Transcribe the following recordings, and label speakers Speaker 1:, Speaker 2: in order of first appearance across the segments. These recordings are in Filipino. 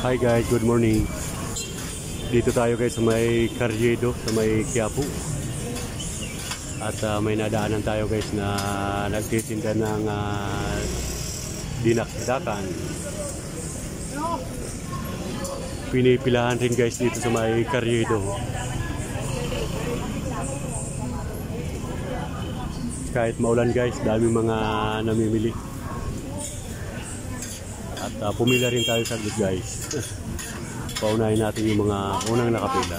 Speaker 1: Hi guys, good morning. Dito tayo guys sa may Carriedo, sa may Quiapo. At may nadaanan tayo guys na nagtitinda ng dinakdakan. Pinipilahan rin guys dito sa may Carriedo. Kahit maulan guys, daming mga namimili. At pumila rin tayo saglit guys. Paunahin natin yung mga unang nakapila.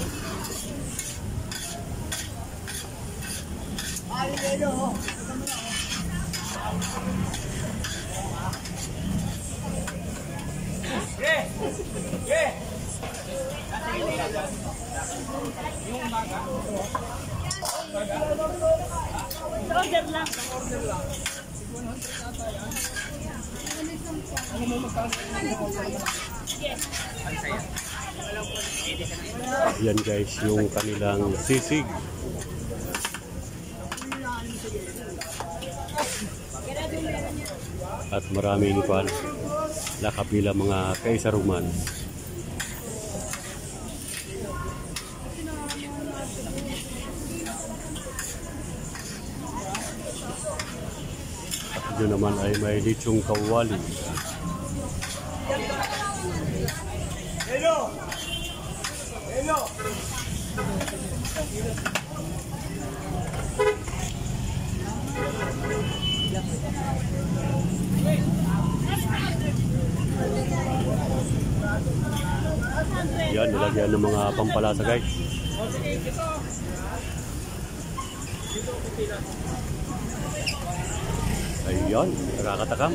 Speaker 2: Order lang.
Speaker 1: Yan guys, yung kanilang sisig. At maraming nakapila mga kaisaruman. At yun naman ay may litsong kawali.
Speaker 3: Hello! Hello!
Speaker 1: Yan, nilagyan ng mga pampalasa guys. Ayun, nakakatakam.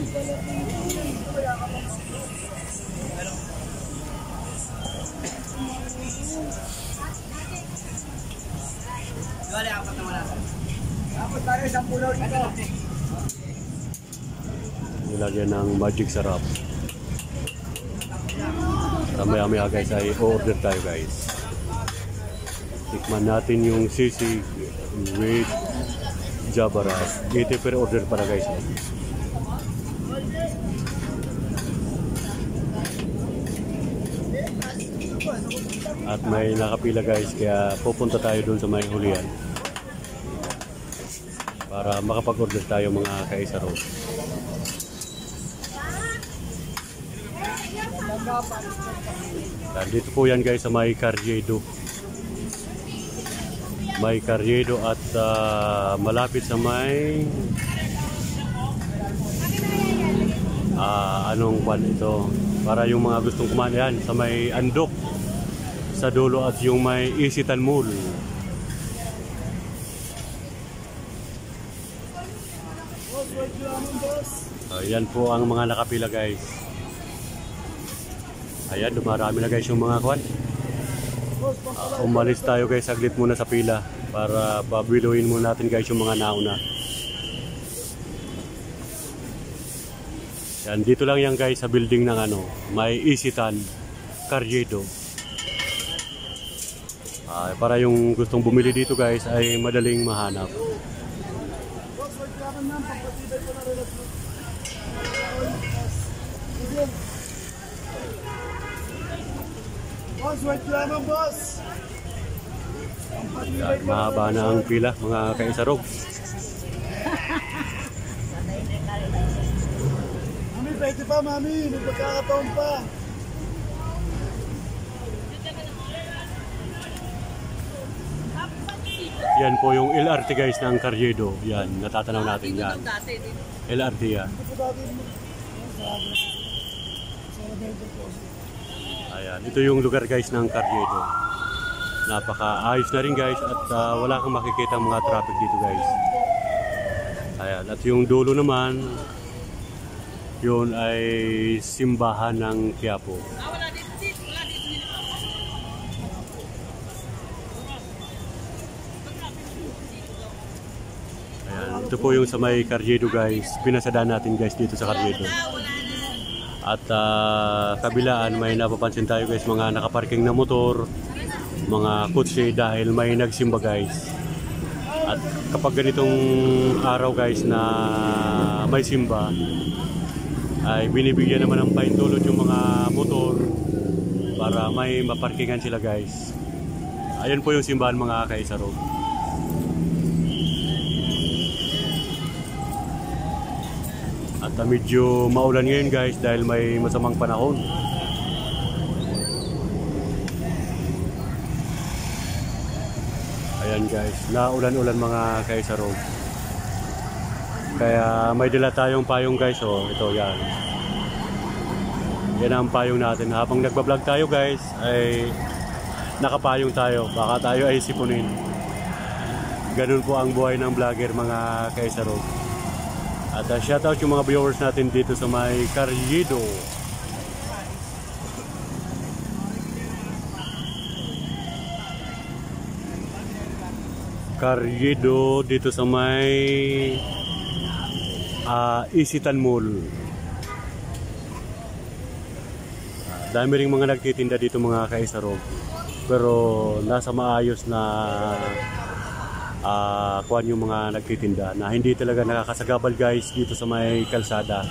Speaker 3: Dapat tayo sa pulo dito.
Speaker 1: Nilagyan ng magic sarap. Maya-maya guys ay order tayo guys. Tikman natin yung sisig with Java rice. 80 per order para guys. At may nakapila guys, kaya pupunta tayo dun sa may hulihan para makapag-order tayo mga kaisaro. Dito po yan guys sa may Carriedo. May Carriedo at malapit sa may anong kwan ito, para yung mga gustong kumain yan sa may Andok sa dulo at yung may Isitan Mall. Yan po ang mga nakapila guys. Ayan, dumarami na guys yung mga kwan. Umalis tayo guys saglit muna sa pila para babiluin muna natin guys yung mga nauna. Yan, dito lang yan guys sa building ng may Isitan Carriedo. Para yung gustong bumili dito guys ay madaling mahanap.
Speaker 3: Boss, wait lamang boss.
Speaker 1: Yan, mahaba na ang pila mga kaisarog.
Speaker 3: Mami, pwede pa mami, may pagkakataon pa.
Speaker 1: Yan po yung LRT guys ng Carriedo. Yan, natatanaw natin yan. LRT yan. Ayan, ito yung lugar guys ng Carriedo. Napaka-ayos na rin guys at wala kang makikita mga traffic dito guys. Ayan, at yung dulo naman, yun ay simbahan ng Quiapo. Ito po yung sa may Carriedo guys. Pinasadaan natin guys dito sa Carriedo. At kabilaan may napapansin tayo guys, mga nakaparking na motor, mga kotse dahil may nagsimba guys. At kapag ganitong araw guys na may simba, ay binibigyan naman ng paintulot yung mga motor may maparkingan sila guys. Ayun po yung simbahan mga kaisarog. At medyo maulan ngayon guys dahil may masamang panahon. Ayan guys, naulan-ulan mga kaisarog. Kaya may dala tayong payong guys, oh. Ito yan. Yan ang payong natin. Habang nagbablog tayo guys, ay nakapayong tayo. Baka tayo ay sipunin. Ganun po ang buhay ng vlogger mga kaisarog. At shoutout yung mga viewers natin dito sa may Carriedo. Carriedo dito sa may Isitan Mall. Dami ring mga nagtitinda dito mga kaisarog. Pero nasa maayos na kuwan yung mga nagtitinda na hindi talaga nakakasagabal guys dito sa may kalsada.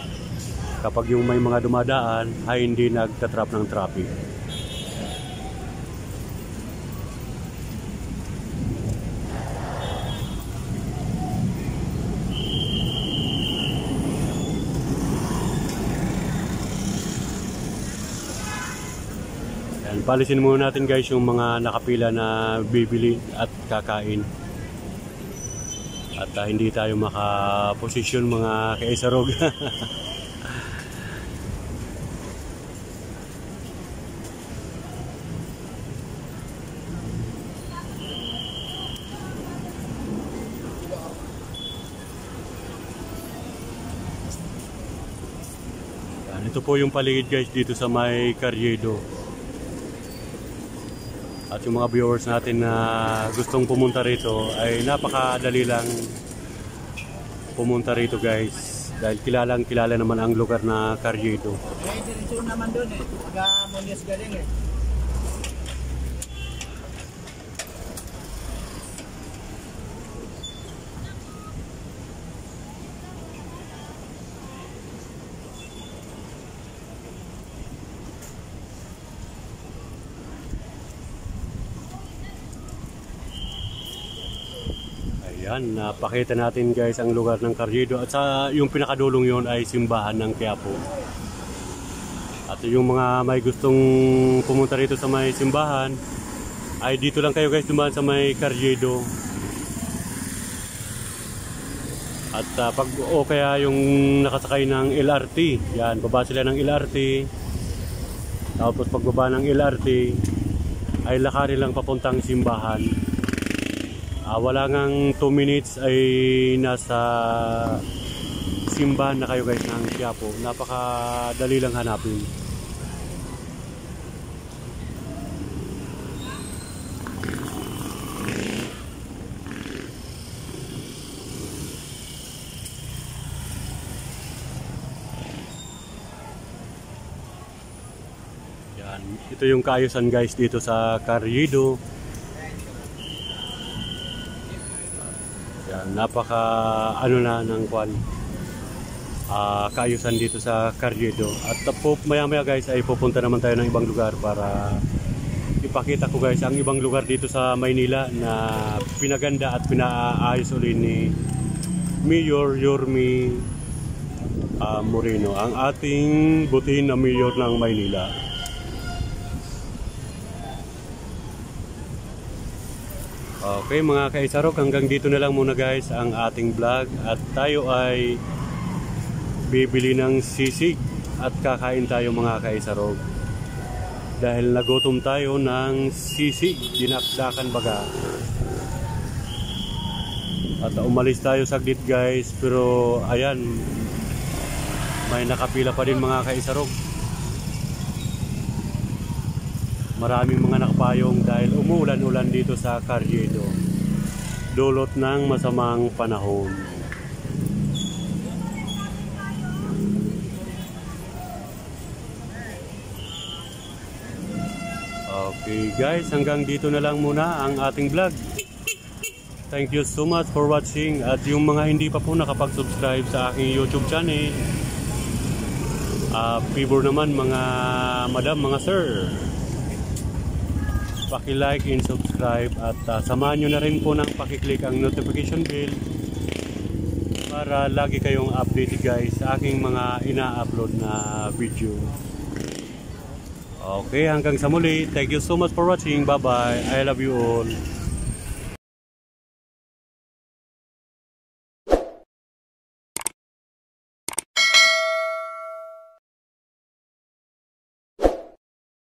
Speaker 1: Kapag yung may mga dumadaan ay hindi nagtatrap ng traffic. Palisin muna natin guys yung mga nakapila na bibili at kakain. At hindi tayo makaposisyon mga kaisarog. Ito po yung paligid guys dito sa may Carriedo. At yung mga viewers natin na gustong pumunta rito ay napakadali lang pumunta rito guys. Dahil kilala naman ang lugar na Carriedo.
Speaker 3: Eh, diretso naman doon eh. Taga-Munyas galing eh.
Speaker 1: Ayan, napakita natin guys ang lugar ng Carriedo. At sa yung pinakadulong yon ay simbahan ng Quiapo. At yung mga may gustong pumunta rito sa may simbahan ay dito lang kayo guys dumaan sa may Carriedo. At pag o kaya yung nakasakay ng LRT, yan, baba sila ng LRT. Tapos pagbaba ng LRT ay lakarin lang papuntang simbahan. Wala ngang 2 minutes ay nasa simbahan na kayo guys ng Quiapo. Napakadali lang hanapin. Yan, ito yung kaayusan guys dito sa Carriedo. Napaka ano na ng kwan kaayusan dito sa Carriedo. At maya maya guys ay pupunta naman tayo ng ibang lugar para ipakita ko guys ang ibang lugar dito sa Maynila na pinaganda at pinaayos ulit ni Mayor Yorme Moreno, ang ating butihin na mayor ng Maynila. Okay mga kaisarog, hanggang dito na lang muna guys ang ating vlog. At tayo ay bibili ng sisig at kakain tayo mga kaisarog. Dahil nagutom tayo ng sisig, dinakdakan baga. At umalis tayo saglit guys, pero ayan, may nakapila pa din mga kaisarog. Maraming mga nakapayong dahil umuulan-ulan dito sa Carriedo. Dulot ng masamang panahon. Okay guys, hanggang dito na lang muna ang ating vlog. Thank you so much for watching. At yung mga hindi pa po nakapag-subscribe sa aking YouTube channel, favor naman mga madam, mga sir, paki-like and subscribe at samahan nyo na rin po ng paki-click ang notification bell para lagi kayong updated guys sa aking mga ina-upload na video. Okay, hanggang sa muli. Thank you so much for watching. Bye bye. I love you all.